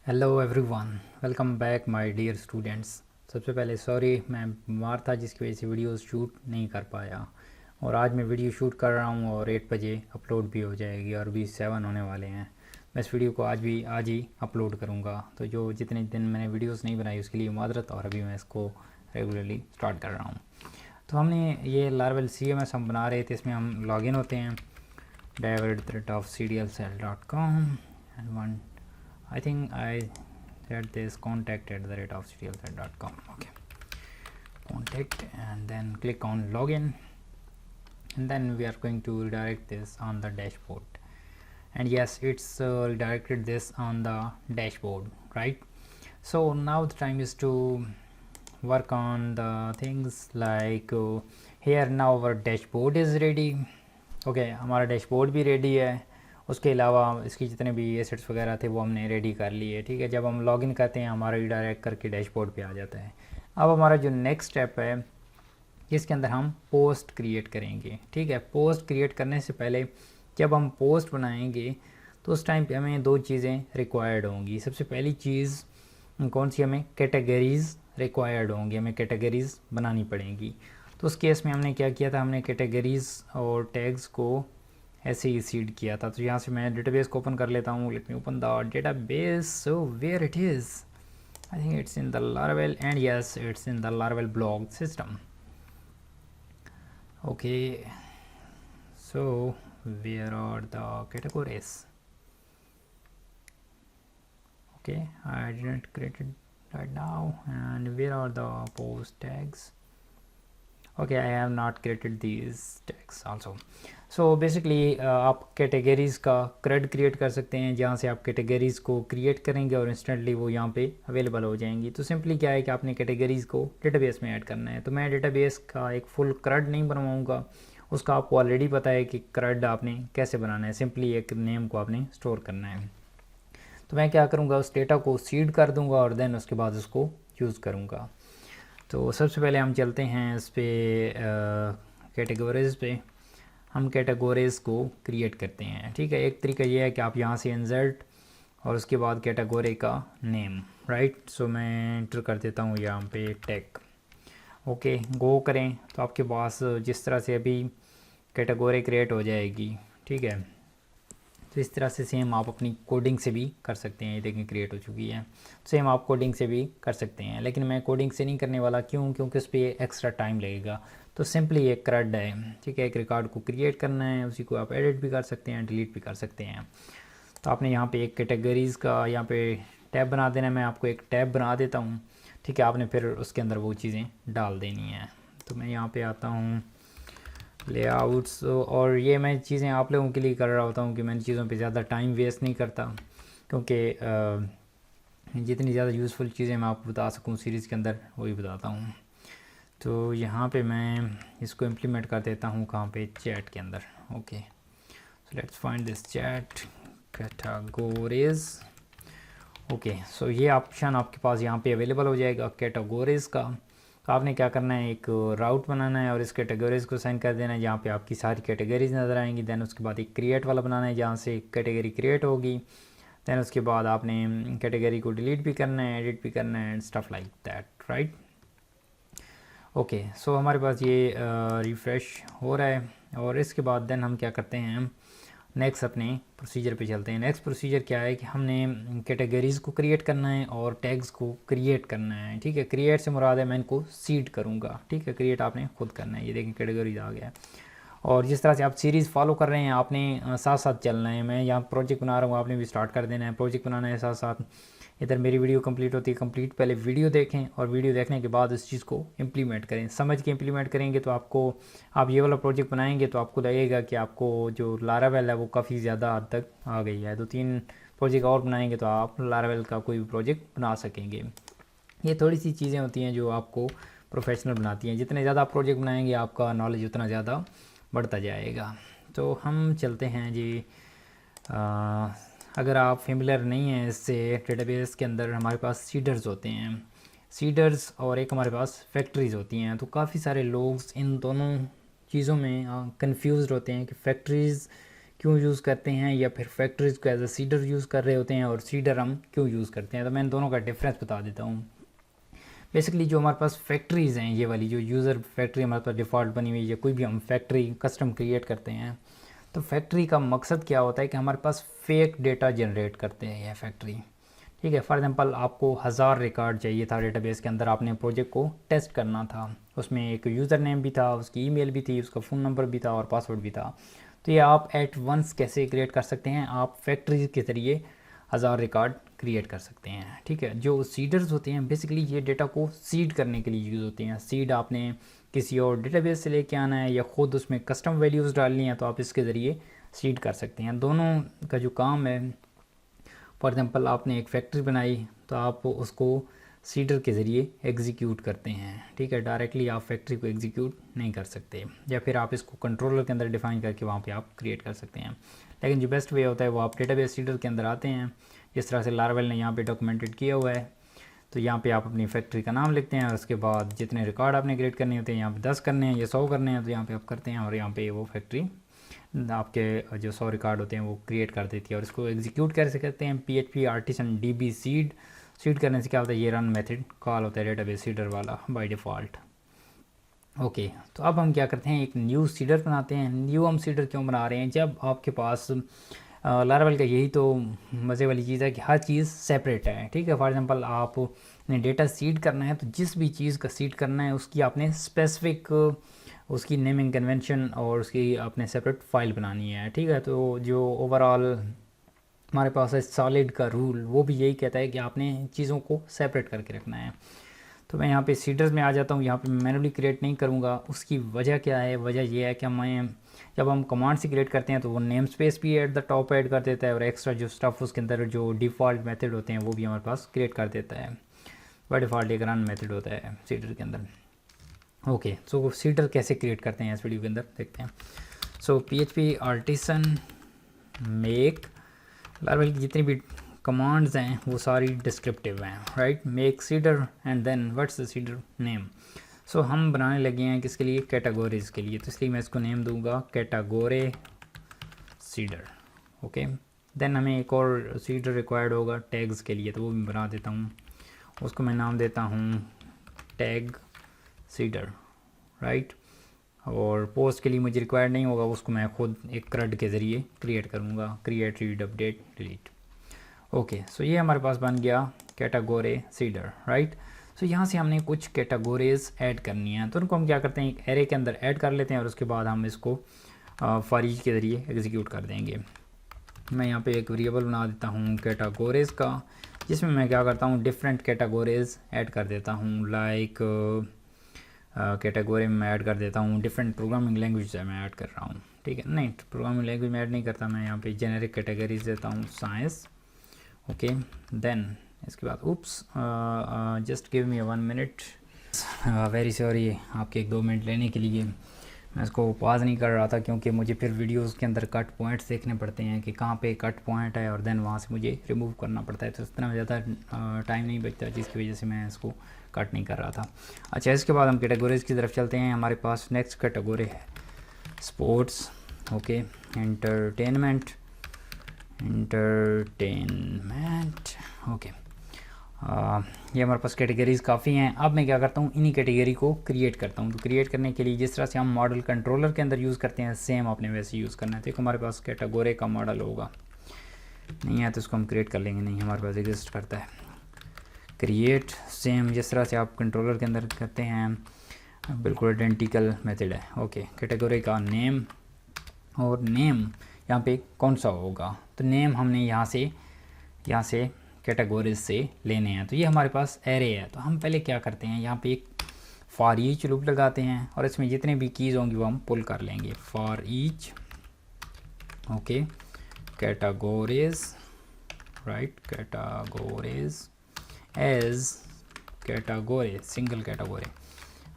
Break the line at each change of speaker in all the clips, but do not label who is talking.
Hello everyone, welcome back my dear students. सबसे पहले sorry, मैं बीमार था जिसकी वजह से वीडियोस शूट नहीं कर पाया। और आज मैं वीडियो शूट कर रहा हूँ और 8 बजे अपलोड भी हो जाएगी और भी 7 होने वाले हैं। मैं इस वीडियो को आज ही अपलोड करूँगा। तो जो जितने दिन मैंने वीडियोस नहीं बनाई उसके लिए माजरत, और अभी मैं इसको रेगुलरली स्टार्ट कर रहा हूँ। तो हमने ये लार्वल CMS हम बना रहे थे, इसमें हम लॉगिन होते हैं david@cdlcell.com and one I think I said this contact@cdlcell.com. Okay, contact, and then click on login, and then we are going to redirect this on the dashboard. And yes, it's redirected this on the dashboard, right? So now the time is to work on the things like here now our dashboard is ready. Okay, हमारा dashboard भी ready है। उसके अलावा इसकी जितने भी assets वगैरह थे वो हमने रेडी कर लिए। ठीक है, जब हम लॉगिन करते हैं हमारा रिडायरेक्ट करके डैशबोर्ड पे आ जाता है। अब हमारा जो नेक्स्ट स्टेप है जिसके अंदर हम पोस्ट क्रिएट करेंगे। ठीक है, पोस्ट क्रिएट करने से पहले जब हम पोस्ट बनाएंगे तो उस टाइम पे हमें दो चीज़ें रिक्वायर्ड होंगी। सबसे पहली चीज़ कौन सी, हमें कैटेगरीज़ रिक्वायर्ड होंगी, हमें कैटेगरीज़ बनानी पड़ेंगी। तो उस केस में हमने क्या किया था, हमने कैटेगरीज़ और टैग्स को ऐसे ही सीड किया था। तो यहाँ से मैं डेटाबेस को ओपन कर लेता हूँ। Let me open the database. So where it is, I think it's in the Laravel, and yes it's in the Laravel blog system. Okay, so where are the categories? Okay, I didn't create it right now. And where are the post tags? Okay, I have not created these tags also. So basically आप categories का CRUD create कर सकते हैं, जहाँ से आप categories को create करेंगे और इंस्टेंटली वो यहाँ पे अवेलेबल हो जाएंगी। तो सिंपली क्या है कि आपने कैटेगरीज़ को डेटाबेस में ऐड करना है। तो मैं डेटाबेस का एक फुल CRUD नहीं बनवाऊँगा, उसका आपको ऑलरेडी पता है कि CRUD आपने कैसे बनाना है। सिंपली एक नेम को आपने स्टोर करना है। तो मैं क्या करूँगा, उस डेटा को सीड कर दूँगा और देन उसके बाद उसको यूज़ करूँगा। तो सबसे पहले हम चलते हैं इस पर कैटेगरीज़ पे। हम कैटेगरीज़ को क्रिएट करते हैं। ठीक है, एक तरीका ये है कि आप यहाँ से इंसर्ट और उसके बाद कैटेगरी का नेम, राइट। सो मैं एंटर कर देता हूँ यहाँ पे टेक। ओके, गो करें तो आपके पास जिस तरह से अभी कैटेगरी क्रिएट हो जाएगी। ठीक है, तो इस तरह से सेम आप अपनी कोडिंग से भी कर सकते हैं। ये देखें क्रिएट हो चुकी है। सेम आप कोडिंग से भी कर सकते हैं, लेकिन मैं कोडिंग से नहीं करने वाला। क्यों? क्योंकि उस पर एक्स्ट्रा टाइम लगेगा। तो सिंपली एक CRUD है। ठीक है, एक रिकॉर्ड को क्रिएट करना है, उसी को आप एडिट भी कर सकते हैं, डिलीट भी कर सकते हैं। तो आपने यहाँ पे एक कैटेगरीज़ का यहाँ पे टैब बना देना है। मैं आपको एक टैब बना देता हूँ। ठीक है, आपने फिर उसके अंदर वो चीज़ें डाल देनी हैं। तो मैं यहाँ पर आता हूँ लेआउट्स, और ये मैं चीज़ें आप लोगों के लिए कर रहा होता हूँ कि मैं इन चीज़ों पे ज़्यादा टाइम वेस्ट नहीं करता, क्योंकि जितनी ज़्यादा यूज़फुल चीज़ें मैं आपको बता सकूँ सीरीज़ के अंदर वही बताता हूँ। तो यहाँ पे मैं इसको इम्प्लीमेंट कर देता हूँ कहाँ पे, चैट के अंदर। Okay, so let's find this chat categories. Okay, so ये ऑप्शन आपके पास यहाँ पे अवेलेबल हो जाएगा कैटेगरीज़ का। तो आपने क्या करना है, एक राउट बनाना है और इस कैटेगरीज़ को साइन कर देना है जहाँ पे आपकी सारी कैटेगरीज नज़र आएंगी। दैन उसके बाद एक क्रिएट वाला बनाना है जहाँ से कैटेगरी क्रिएट होगी। दैन उसके बाद आपने कैटेगरी को डिलीट भी करना है, एडिट भी करना है, and stuff like that, right. Okay, so हमारे पास ये रिफ़्रेश हो रहा है। और इसके बाद दैन हम क्या करते हैं, नेक्स्ट अपने प्रोसीजर पे चलते हैं। नेक्स्ट प्रोसीजर क्या है कि हमने कैटेगरीज़ को क्रिएट करना है और टैग्स को क्रिएट करना है। ठीक है, क्रिएट से मुराद है मैं इनको सीड करूँगा। ठीक है, क्रिएट आपने खुद करना है। ये देखें कैटेगरीज आ गया है। और जिस तरह से आप सीरीज़ फॉलो कर रहे हैं आपने साथ साथ चलना है। मैं यहाँ प्रोजेक्ट बना रहा हूँ, आपने भी स्टार्ट कर देना है, प्रोजेक्ट बनाना है साथ साथ। इधर मेरी वीडियो कंप्लीट होती है, कंप्लीट पहले वीडियो देखें और वीडियो देखने के बाद उस चीज़ को इम्प्लीमेंट करें। समझ के इम्प्लीमेंट करेंगे तो आपको, आप ये वाला प्रोजेक्ट बनाएंगे तो आपको लगेगा कि आपको जो लारावेल है वो काफ़ी ज़्यादा हद तक आ गई है। 2-3 प्रोजेक्ट और बनाएंगे तो आप लारावेल का कोई भी प्रोजेक्ट बना सकेंगे। ये थोड़ी सी चीज़ें होती हैं जो आपको प्रोफेशनल बनाती हैं। जितने ज़्यादा आप प्रोजेक्ट बनाएंगे आपका नॉलेज उतना ज़्यादा बढ़ता जाएगा। तो हम चलते हैं जी। अगर आप फेमिलियर नहीं हैं इससे, डेटाबेस के अंदर हमारे पास सीडर्स होते हैं, सीडर्स, और एक हमारे पास फैक्ट्रीज़ होती हैं। तो काफ़ी सारे लोग इन दोनों चीज़ों में कंफ्यूज होते हैं कि फैक्ट्रीज़ क्यों यूज़ करते हैं, या फिर फैक्ट्रीज़ को एज अ सीडर यूज़ कर रहे होते हैं और सीडर हम क्यों यूज़ करते हैं। तो मैं इन दोनों का डिफरेंस बता देता हूँ। बेसिकली जो हमारे पास फैक्ट्रीज़ हैं, ये वाली जो यूज़र फैक्ट्री हमारे पास डिफ़ॉल्ट बनी हुई है, कोई भी हम फैक्ट्री कस्टम क्रिएट करते हैं, तो फैक्ट्री का मकसद क्या होता है कि हमारे पास फेक डेटा जनरेट करते हैं यह फैक्ट्री। ठीक है, फॉर एग्जांपल आपको 1000 रिकॉर्ड चाहिए था डेटाबेस के अंदर, आपने प्रोजेक्ट को टेस्ट करना था, उसमें एक यूज़र नेम भी था, उसकी ईमेल भी थी, उसका फ़ोन नंबर भी था और पासवर्ड भी था। तो ये आप एट वंस कैसे क्रिएट कर सकते हैं, आप फैक्ट्री के ज़रिए 1000 रिकॉर्ड क्रिएट कर सकते हैं। ठीक है, जो सीडर्स होते हैं बेसिकली ये डेटा को सीड करने के लिए यूज़ होते हैं। सीड आपने किसी और डेटाबेस से लेके आना है या ख़ुद उसमें कस्टम वैल्यूज़ डालनी है, तो आप इसके ज़रिए सीड कर सकते हैं। दोनों का जो काम है, फॉर एग्ज़ाम्पल आपने एक फैक्ट्री बनाई तो आप उसको सीडर के ज़रिए एग्जीक्यूट करते हैं। ठीक है, डायरेक्टली आप फैक्ट्री को एग्जीक्यूट नहीं कर सकते, या फिर आप इसको कंट्रोलर के अंदर डिफ़ाइन करके वहाँ पे आप क्रिएट कर सकते हैं। लेकिन जो बेस्ट वे होता है वो आप डेटाबेस सीडर के अंदर आते हैं, जिस तरह से लारवेल ने यहाँ पे डॉक्यूमेंटेड किया हुआ है। तो यहाँ पे आप अपनी फैक्ट्री का नाम लिखते हैं और उसके बाद जितने रिकॉर्ड आपने क्रिएट करने होते हैं, यहाँ पे 10 करने हैं या 100 करने हैं, तो यहाँ पे आप करते हैं और यहाँ पे वो फैक्ट्री आपके जो 100 रिकॉर्ड होते हैं वो क्रिएट कर देती है। और इसको एग्जीक्यूट कैसे करते हैं, PHP आर्टिसन DB सीड करने से क्या होता है, ये रन मेथड कॉल होता है डेटाबेस सीडर वाला बाय डिफ़ॉल्ट। ओके, तो अब हम क्या करते हैं, एक न्यू सीडर बनाते हैं। न्यू हम सीडर क्यों बना रहे हैं, जब आपके पास लारावेल का यही तो मज़े वाली चीज़ है कि हर चीज़ सेपरेट है। ठीक है, फॉर एग्जांपल आपने डेटा सीड करना है, तो जिस भी चीज़ का सीड करना है उसकी आपने स्पेसिफिक उसकी नेमिंग कन्वेंशन और उसकी आपने सेपरेट फाइल बनानी है। ठीक है, तो जो ओवरऑल हमारे पास है सॉलिड का रूल, वो भी यही कहता है कि आपने चीज़ों को सेपरेट करके रखना है। तो मैं यहाँ पे सीडर्स में आ जाता हूँ, यहाँ पे मैनुअली क्रिएट नहीं करूँगा। उसकी वजह क्या है, वजह ये है कि जब हम कमांड से क्रिएट करते हैं तो वो नेम स्पेस भी एट द टॉप ऐड कर देता है और एक्स्ट्रा जो स्टफ़ उसके अंदर जो डिफ़ॉल्ट मेथड होते हैं वो भी हमारे पास क्रिएट कर देता है। बाय डिफ़ॉल्ट एक रन मेथड होता है सीडर के अंदर। ओके, सो सीडर कैसे क्रिएट करते हैं इस वीडियो के अंदर देखते हैं। So PHP artisan make Laravel की जितनी भी कमांड्स हैं वो सारी डिस्क्रिप्टिव हैं, right. Make seeder and then what's the seeder name. So हम बनाने लगे हैं किसके लिए, कैटेगरीज़ के लिए, तो इसलिए मैं इसको नेम दूंगा कैटेगोरी सीडर। ओके, देन हमें एक और सीडर रिक्वायर्ड होगा टैग्स के लिए, तो वो भी बना देता हूँ, उसको मैं नाम देता हूँ टैग सीडर, राइट। और पोस्ट के लिए मुझे रिक्वायर्ड नहीं होगा, उसको मैं खुद एक CRUD के ज़रिए क्रिएट करूँगा, create read update delete. Okay, so ये हमारे पास बन गया कैटेगोरी सीडर, राइट। सो यहाँ से हमने कुछ कैटेगोरीज ऐड करनी है, तो उनको हम क्या करते हैं, एक एरे के अंदर ऐड कर लेते हैं और उसके बाद हम इसको फॉर ईच के ज़रिए एग्जीक्यूट कर देंगे। मैं यहाँ पे एक वेरिएबल बना देता हूँ कैटेगोरीज़ का, जिसमें मैं क्या करता हूँ डिफरेंट कैटेगोरीज ऐड कर देता हूँ। लाइक कैटेगरी में ऐड कर देता हूँ डिफरेंट प्रोग्रामिंग लैंग्वेज है मैं ऐड कर रहा हूँ। ठीक है, नहीं प्रोग्रामिंग लैंग्वेज में ऐड नहीं करता, मैं यहाँ पे जेनेरिक कैटेगरीज देता हूँ साइंस। ओके, देन इसके बाद just give me 1 minute, very sorry आपके 1-2 मिनट लेने के लिए। मैं इसको पॉज नहीं कर रहा था क्योंकि मुझे फिर वीडियोस के अंदर कट पॉइंट्स देखने पड़ते हैं कि कहाँ पे कट पॉइंट है और देन वहाँ से मुझे रिमूव करना पड़ता है, तो इतना ज़्यादा टाइम नहीं बचता, जिसकी वजह से मैं इसको कट नहीं कर रहा था। अच्छा, इसके बाद हम कैटेगरीज़ की तरफ चलते हैं। हमारे पास नेक्स्ट कैटेगरी है स्पोर्ट्स। Okay, entertainment. ओके, ये हमारे पास कैटेगरीज़ काफ़ी हैं। अब मैं क्या करता हूँ, इन्हीं कैटेगरी को क्रिएट करता हूँ। तो क्रिएट करने के लिए जिस तरह से हम मॉडल कंट्रोलर के अंदर यूज़ करते हैं, सेम आपने वैसे यूज़ करना है। देखो हमारे पास कैटेगरी का मॉडल होगा, नहीं है तो इसको हम क्रिएट कर लेंगे, नहीं हमारे पास एग्जिस्ट करता है। क्रिएट सेम जिस तरह से आप कंट्रोलर के अंदर करते हैं, बिल्कुल आइडेंटिकल मेथड है। ओके, कैटेगरी का नेम, और नेम यहाँ पे कौन सा होगा, तो नेम हमने यहाँ से कैटेगरीज से लेने हैं। तो ये हमारे पास एरे है, तो हम पहले क्या करते हैं, यहाँ पे एक फॉर ईच लूप लगाते हैं और इसमें जितने भी कीज़ होंगी वो हम पुल कर लेंगे। For each, okay, categories, right, categories as category, single category.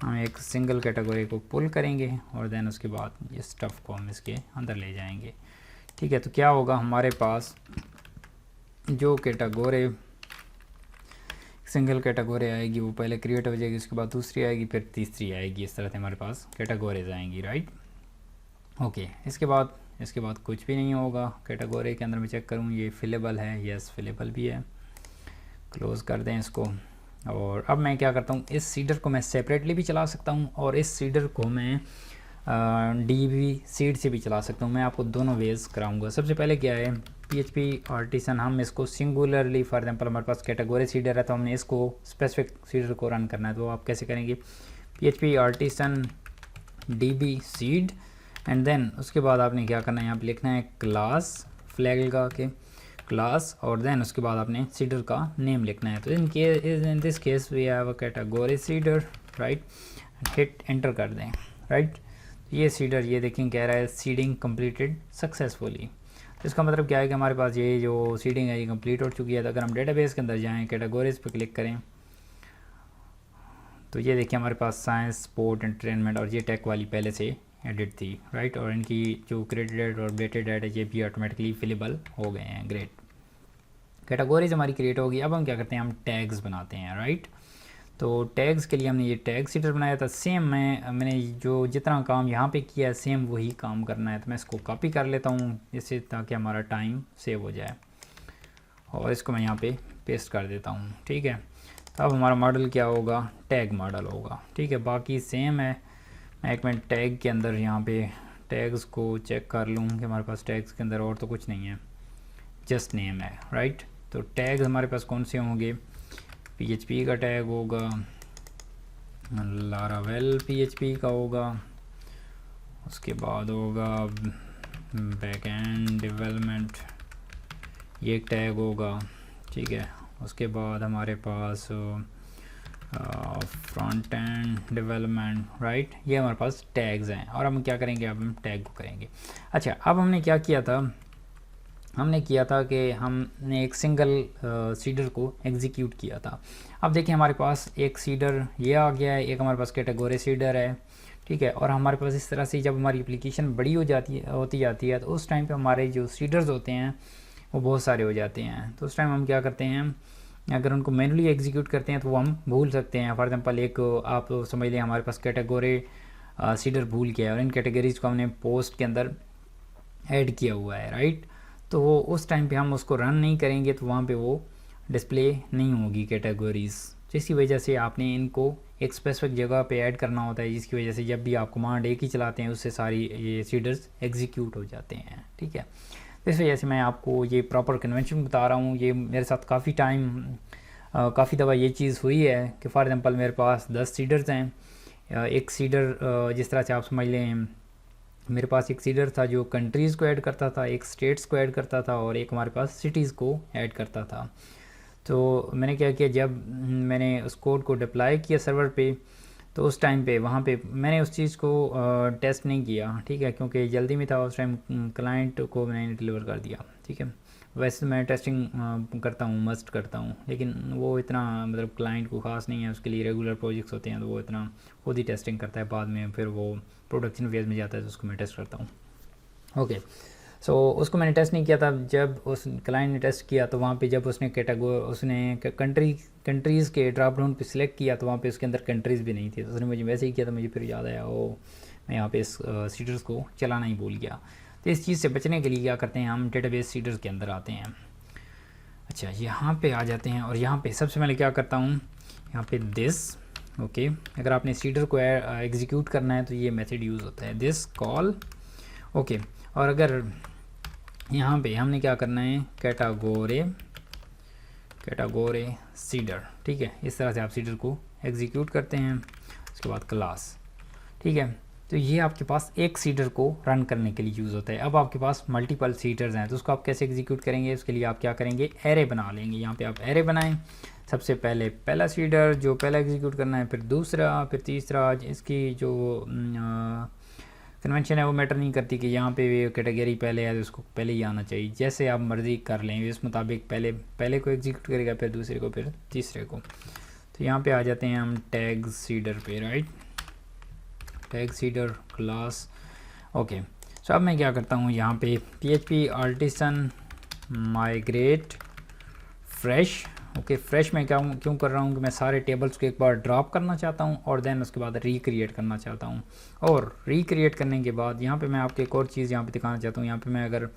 हम एक सिंगल कैटेगरी को पुल करेंगे और देन उसके बाद ये स्टफ़ को हम इसके अंदर ले जाएंगे। ठीक है, तो क्या होगा, हमारे पास जो कैटेगरी सिंगल कैटेगरी आएगी वो पहले क्रिएट हो जाएगी, उसके बाद दूसरी आएगी, फिर तीसरी आएगी, इस तरह से हमारे पास कैटेगरीज आएंगी, राइट। ओके, इसके बाद इसके बाद कुछ भी नहीं होगा। कैटेगरी के अंदर मैं चेक करूँ ये फिलेबल है, यस फिलेबल भी है, क्लोज़ कर दें इसको। और अब मैं क्या करता हूँ, इस सीडर को मैं सेपरेटली भी चला सकता हूँ और इस सीडर को मैं DB सीड से भी चला सकता हूँ। मैं आपको दोनों वेज कराऊंगा। सबसे पहले क्या है, PHP आर्टिसन, हम इसको सिंगुलरली, फॉर एग्जांपल हमारे पास कैटेगरी सीडर है तो हमने इसको स्पेसिफिक सीडर को रन करना है, तो आप कैसे करेंगे, PHP artisan DB seed and then उसके बाद आपने क्या करना है, यहाँ पे लिखना है क्लास, फ्लैग लगा के क्लास, और देन उसके बाद आपने सीडर का नेम लिखना है। तो in this case we have a category seeder, right, hit enter कर दें, राइट। ये सीडर ये देखें कह रहा है सीडिंग कंप्लीटेड सक्सेसफुली। तो इसका मतलब क्या है कि हमारे पास ये जो सीडिंग है ये कंप्लीट हो चुकी है। तो अगर हम डेटाबेस के अंदर जाएं, कैटेगरीज पे क्लिक करें, तो ये देखिए हमारे पास साइंस, स्पोर्ट, एंटरटेनमेंट और ये टेक वाली पहले से एडिट थी, राइट। और इनकी जो क्रेडिटेड और अपडेटेड ऐड है ये भी ऑटोमेटिकली फिलेबल हो गए हैं, ग्रेट। कैटेगरीज हमारी क्रिएट होगी। अब हम क्या करते हैं, हम टैग्स बनाते हैं, राइट। तो टैग्स के लिए हमने ये टैग सीडर बनाया था। सेम मैंने जो जितना काम यहाँ पे किया है सेम वही काम करना है। तो मैं इसको कॉपी कर लेता हूँ जिससे, ताकि हमारा टाइम सेव हो जाए, और इसको मैं यहाँ पे पेस्ट कर देता हूँ, ठीक है। अब हमारा मॉडल क्या होगा, टैग मॉडल होगा, ठीक है। बाकी सेम है। मैं एक मिनट टैग के अंदर यहाँ पे टैग्स को चेक कर लूँ कि हमारे पास टैग्स के अंदर और तो कुछ नहीं है, जस्ट नेम है, राइट। तो टैग्स हमारे पास कौन से होंगे, PHP का टैग होगा, लारावेल PHP का होगा, उसके बाद होगा बैकएंड डेवलपमेंट, ये एक टैग होगा, ठीक है। उसके बाद हमारे पास फ्रंट एंड डेवलपमेंट, राइट। ये हमारे पास टैग्स हैं। और हम क्या करेंगे, अब हम टैग को करेंगे। अच्छा, अब हमने क्या किया था, हमने किया था कि हमने एक सिंगल सीडर को एग्जीक्यूट किया था। अब देखिए हमारे पास एक सीडर ये आ गया है, एक हमारे पास कैटेगरी सीडर है, ठीक है। और हमारे पास इस तरह से जब हमारी एप्लीकेशन बड़ी होती जाती है तो उस टाइम पे हमारे जो सीडर्स होते हैं वो बहुत सारे हो जाते हैं। तो उस टाइम हम क्या करते हैं, अगर उनको मैनुअली एग्जीक्यूट करते हैं तो वो हम भूल सकते हैं। फॉर एग्जांपल एक आप समझ लें हमारे पास कैटेगरी सीडर भूल गया है और इन कैटेगरीज को हमने पोस्ट के अंदर ऐड किया हुआ है, राइट। तो वो उस टाइम पे हम उसको रन नहीं करेंगे तो वहाँ पे वो डिस्प्ले नहीं होगी कैटेगरीज। जिसकी वजह से आपने इनको एक स्पेसिफिक जगह पे ऐड करना होता है, जिसकी वजह से जब भी आप कमांड एक ही चलाते हैं उससे सारी ये सीडर्स एग्जीक्यूट हो जाते हैं, ठीक है। तो इस वजह से मैं आपको ये प्रॉपर कन्वेंशन बता रहा हूँ। ये मेरे साथ काफ़ी काफ़ी दफ़ा ये चीज़ हुई है कि फॉर एग्ज़ाम्पल मेरे पास 10 सीडर्स हैं। एक सीडर जिस तरह से आप समझ लें, मेरे पास एक सीडर था जो कंट्रीज़ को ऐड करता था, एक स्टेट्स को ऐड करता था और एक हमारे पास सिटीज़ को ऐड करता था। तो मैंने क्या किया, जब मैंने उस कोड को डिप्लॉय किया सर्वर पे तो उस टाइम पे वहाँ पे मैंने उस चीज़ को टेस्ट नहीं किया, ठीक है, क्योंकि जल्दी में था उस टाइम, क्लाइंट को मैंने डिलीवर कर दिया, ठीक है। वैसे मैं टेस्टिंग करता हूँ, मस्ट करता हूँ, लेकिन वो इतना मतलब क्लाइंट को ख़ास नहीं है, उसके लिए रेगुलर प्रोजेक्ट्स होते हैं तो वो इतना खुद ही टेस्टिंग करता है। बाद में फिर वो प्रोडक्शन फेज़ में जाता है तो उसको मैं टेस्ट करता हूँ, ओके। सो उसको मैंने टेस्ट नहीं किया था। जब उस क्लाइंट ने टेस्ट किया तो वहाँ पे जब उसने कंट्रीज़ के ड्रॉप डाउन पे सिलेक्ट किया तो वहाँ पे उसके अंदर कंट्रीज़ भी नहीं थी। तो उसने मुझे वैसे ही किया तो मुझे फिर याद आया, वो मैं यहाँ पे इस सीडर्स को चलाना ही भूल गया। तो इस चीज़ से बचने के लिए क्या करते हैं, हम डेटाबेस सीडर्स के अंदर आते हैं। अच्छा, यहाँ पर आ जाते हैं और यहाँ पर सबसे पहले क्या करता हूँ, यहाँ पर दिस, ओके। अगर आपने सीडर को एग्जीक्यूट करना है तो ये मेथड यूज़ होता है, दिस कॉल, ओके। और अगर यहाँ पे हमने क्या करना है, कैटेगरी सीडर, ठीक है। इस तरह से आप सीडर को एग्जीक्यूट करते हैं। उसके बाद क्लास, ठीक है। तो ये आपके पास एक सीडर को रन करने के लिए यूज़ होता है। अब आपके पास मल्टीपल सीडर्स हैं तो उसको आप कैसे एग्जीक्यूट करेंगे, उसके लिए आप क्या करेंगे, एरे बना लेंगे। यहाँ पे आप एरे बनाएं। सबसे पहले पहला सीडर जो पहला एग्जीक्यूट करना है, फिर दूसरा, फिर तीसरा। इसकी जो कन्वेंशन है वो मैटर नहीं करती कि यहाँ पे कैटेगरी पहले है तो उसको पहले ही आना चाहिए, जैसे आप मर्ज़ी कर लें इस मुताबिक। पहले को एग्जीक्यूट करेगा, फिर दूसरे को, फिर तीसरे को। तो यहाँ पे आ जाते हैं हम टैग सीडर पे, right, tag seeder class, okay. So अब मैं क्या करता हूँ, यहाँ पे PHP artisan migrate fresh, okay fresh मैं क्यों कर रहा हूँ कि मैं सारे टेबल्स को एक बार ड्रॉप करना चाहता हूँ और देन उसके बाद रिक्रिएट करना चाहता हूँ। और रिक्रिएट करने के बाद यहाँ पे मैं आपको एक और चीज़ यहाँ पे दिखाना चाहता हूँ। यहाँ पे मैं अगर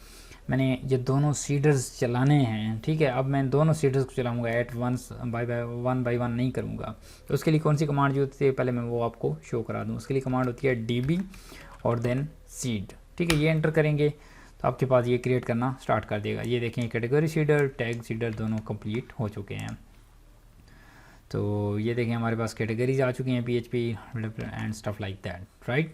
मैंने ये दोनों सीडर्स चलाने हैं, ठीक है, अब मैं दोनों सीडर्स को चलाऊँगा at once one by one नहीं करूँगा। तो उसके लिए कौन सी कमांड जो होती है पहले मैं वो आपको शो करा दूँ। उसके लिए कमांड होती है DB और देन सीड, ठीक है। ये एंटर करेंगे तो आपके पास ये क्रिएट करना स्टार्ट कर देगा। ये देखें कैटेगरी सीडर टैग सीडर दोनों कंप्लीट हो चुके हैं। तो ये देखें हमारे पास कैटेगरीज आ चुकी हैं PHP and stuff like that, right.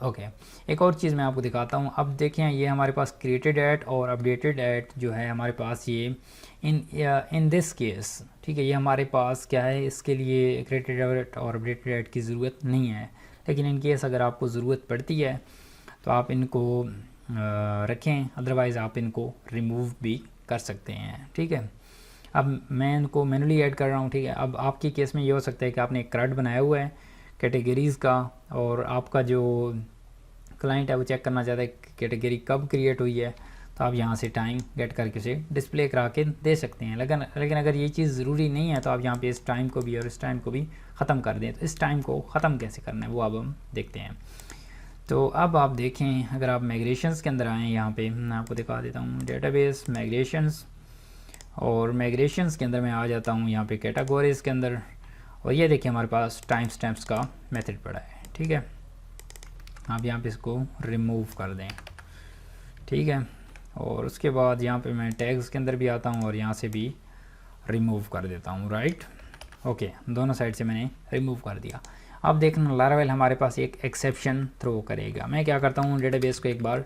Okay एक और चीज़ मैं आपको दिखाता हूँ। अब देखें ये हमारे पास क्रिएटेड एट और अपडेटेड एट जो है हमारे पास ये इन दिस केस, ठीक है, ये हमारे पास क्या है, इसके लिए क्रिएटेड एट और अपडेटेड एट की ज़रूरत नहीं है। लेकिन इन केस अगर आपको ज़रूरत पड़ती है तो आप इनको रखें, अदरवाइज़ आप इनको रिमूव भी कर सकते हैं, ठीक है। अब मैं इनको मैनुअली ऐड कर रहा हूँ, ठीक है। अब आपके केस में ये हो सकता है कि आपने एक CRUD बनाया हुआ है कैटेगरीज़ का और आपका जो क्लाइंट है वो चेक करना चाहता है कि कैटेगरी कब क्रिएट हुई है, तो आप यहाँ से टाइम गेट करके उसे डिस्प्ले करा के दे सकते हैं। लेकिन अगर ये चीज़ ज़रूरी नहीं है तो आप यहाँ पे इस टाइम को भी और इस टाइम को भी ख़त्म कर दें। तो इस टाइम को ख़त्म कैसे करना है वो अब हम देखते हैं। तो अब आप देखें अगर आप माइग्रेशंस के अंदर आएँ, यहाँ पे मैं आपको दिखा देता हूँ डेटाबेस माइग्रेशंस, और माइग्रेशंस के अंदर मैं आ जाता हूँ यहाँ पे कैटेगरीज़ के अंदर, और ये देखिए हमारे पास टाइम स्टैम्प्स का मेथड पड़ा है, ठीक है। आप यहाँ पे इसको रिमूव कर दें, ठीक है। और उसके बाद यहाँ पे मैं टैग्स के अंदर भी आता हूँ और यहाँ से भी रिमूव कर देता हूँ, राइट। ओके दोनों साइड से मैंने रिमूव कर दिया। अब देखना लारावेल हमारे पास एक एक्सेप्शन थ्रो करेगा। मैं क्या करता हूँ डेटाबेस को एक बार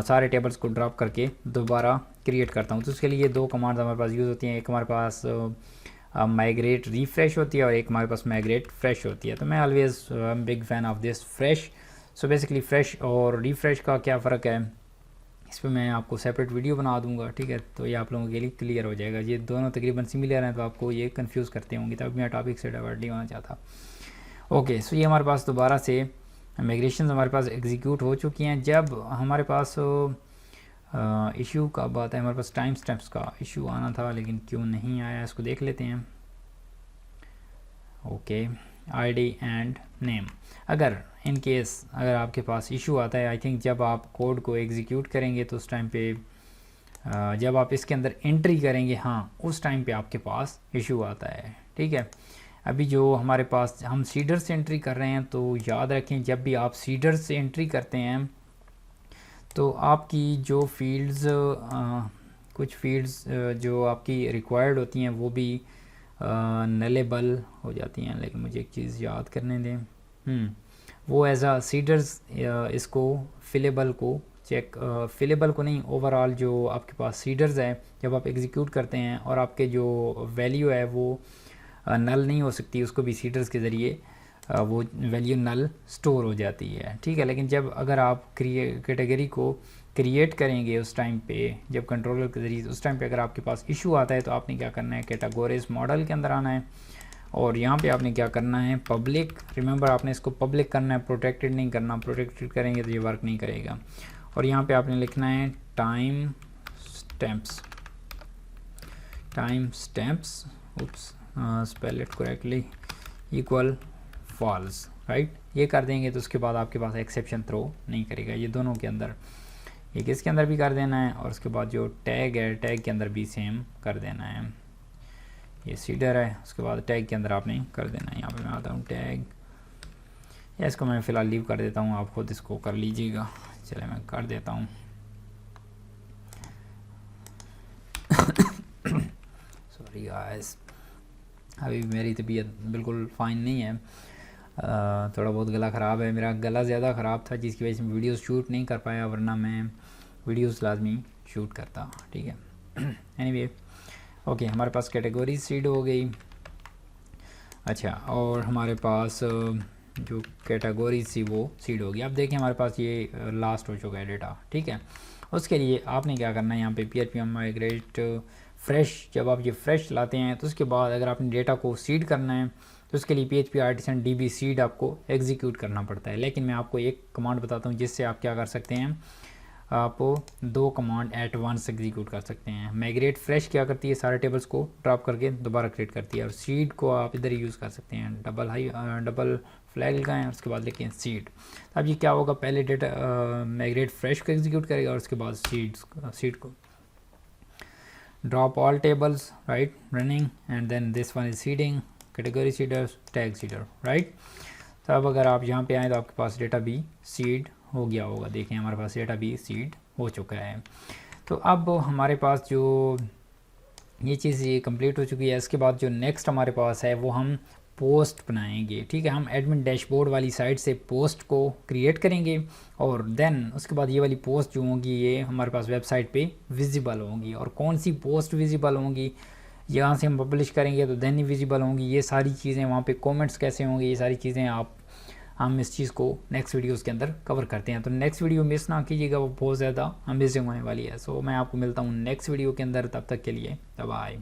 सारे टेबल्स को ड्रॉप करके दोबारा क्रिएट करता हूँ। तो उसके लिए दो कमांड्स हमारे पास यूज़ होती हैं। एक हमारे पास माइग्रेट रिफ्रेश होती है और एक हमारे पास माइग्रेट फ्रेश होती है। तो मैं always big fan of this fresh. So basically fresh और रिफ्रेश का क्या फ़र्क है इस पर मैं आपको सेपरेट वीडियो बना दूंगा, ठीक है। तो ये आप लोगों के लिए क्लियर हो जाएगा। ये दोनों तकरीबन सिमिलर हैं तो आपको ये कंफ्यूज करते होंगे, तब मैं टॉपिक से डाइवर्ट नहीं होना चाहता। ओके सो ये हमारे पास दोबारा से माइग्रेशन हमारे पास एग्जीक्यूट हो चुकी हैं। जब हमारे पास इशू का बात है, हमारे पास टाइम स्टैम्प्स का इशू आना था लेकिन क्यों नहीं आया इसको देख लेते हैं। ओके आईडी एंड नेम, अगर इन केस अगर आपके पास इशू आता है, आई थिंक जब आप कोड को एग्जीक्यूट करेंगे तो उस टाइम पे जब आप इसके अंदर एंट्री करेंगे, हाँ उस टाइम पे आपके पास इशू आता है, ठीक है। अभी जो हमारे पास हम सीडर से एंट्री कर रहे हैं तो याद रखें जब भी आप सीडर से एंट्री करते हैं तो आपकी जो फील्ड्स कुछ फील्ड्स जो आपकी रिक्वायर्ड होती हैं वो भी नलेबल हो जाती हैं। लेकिन मुझे एक चीज़ याद करने दें, वो एज आ सीडर्स इसको फिलेबल को चेक फिलेबल को नहीं, ओवरऑल जो आपके पास सीडर्स है जब आप एग्जीक्यूट करते हैं और आपके जो वैल्यू है वो नल नहीं हो सकती, उसको भी सीडर्स के ज़रिए वो वैल्यू नल स्टोर हो जाती है, ठीक है। लेकिन जब अगर आप कैटेगरी को क्रिएट करेंगे उस टाइम पे जब कंट्रोलर के ज़रिए उस टाइम पे अगर आपके पास इशू आता है तो आपने क्या करना है, कैटेगरीज मॉडल के अंदर आना है और यहाँ पे आपने क्या करना है, पब्लिक, रिमेंबर आपने इसको पब्लिक करना है, प्रोटेक्टेड नहीं करना। प्रोटेक्टेड करेंगे तो ये वर्क नहीं करेगा। और यहाँ पे आपने लिखना है timestamps oops spell it correctly equal false, right. ये कर देंगे तो उसके बाद आपके पास एक्सेप्शन थ्रो नहीं करेगा। ये दोनों के अंदर एक इसके अंदर भी कर देना है और उसके बाद जो टैग है टैग के अंदर भी सेम कर देना है। ये सीडर है, उसके बाद टैग के अंदर आपने कर देना है। यहाँ पे मैं आता हूँ टैग, या इसको मैं फ़िलहाल लीव कर देता हूँ, आप खुद इसको कर लीजिएगा। चले मैं कर देता हूँ। सॉरी गाइस, अभी मेरी तबीयत बिल्कुल फ़ाइन नहीं है, थोड़ा बहुत गला ख़राब है। मेरा गला ज़्यादा ख़राब था जिसकी वजह से मैं वीडियोस शूट नहीं कर पाया, वरना मैं वीडियोस लाजमी शूट करता, ठीक है। एनीवे ओके हमारे पास कैटेगरी सीड हो गई। अच्छा और हमारे पास जो कैटेगरी थी वो सीड होगी। अब देखें हमारे पास ये लास्ट हो चुका है डेटा, ठीक है। उसके लिए आपने क्या करना है, यहाँ पे PHP माइग्रेट फ्रेश, जब आप ये फ्रेश लाते हैं तो उसके बाद अगर आपने डेटा को सीड करना है तो उसके लिए PHP आर्टिसन DB सीड आपको एग्जीक्यूट करना पड़ता है। लेकिन मैं आपको एक कमांड बताता हूँ जिससे आप क्या कर सकते हैं, आप 2 कमांड एट वंस एग्जीक्यूट कर सकते हैं। माइग्रेट फ्रेश क्या करती है, सारे टेबल्स को ड्रॉप करके दोबारा क्रिएट करती है। और सीड को आप इधर ही यूज़ कर सकते हैं, डबल फ्लैग लगाएं और उसके बाद लिखें सीड। अब ये क्या होगा, पहले डेटा माइग्रेट फ्रेश को एग्जीक्यूट करेगा और उसके बाद सीड को drop all tables right running and then this one is seeding, category seeder, tag seeder right. तो अब अगर आप यहाँ पे आएँ तो आपके पास डेटा भी सीड हो गया होगा। देखें हमारे पास डेटा भी सीड हो चुका है। तो अब हमारे पास जो ये चीज़ ये कंप्लीट हो चुकी है। इसके बाद जो नेक्स्ट हमारे पास है वो हम पोस्ट बनाएंगे, ठीक है। हम एडमिन डैशबोर्ड वाली साइट से पोस्ट को क्रिएट करेंगे और देन उसके बाद ये वाली पोस्ट जो होंगी ये हमारे पास वेबसाइट पे विजिबल होंगी। और कौन सी पोस्ट विजिबल होंगी, यहाँ से हम पब्लिश करेंगे तो देन ही विजिबल होंगी। ये सारी चीज़ें वहाँ पे कमेंट्स कैसे होंगे, ये सारी चीज़ें हम इस चीज़ को नेक्स्ट वीडियोज़ के अंदर कवर करते हैं। तो नेक्स्ट वीडियो मिस ना कीजिएगा, वो बहुत ज़्यादा अमेजिंग होने वाली है। सो मैं आपको मिलता हूँ नेक्स्ट वीडियो के अंदर, तब तक के लिए बाय।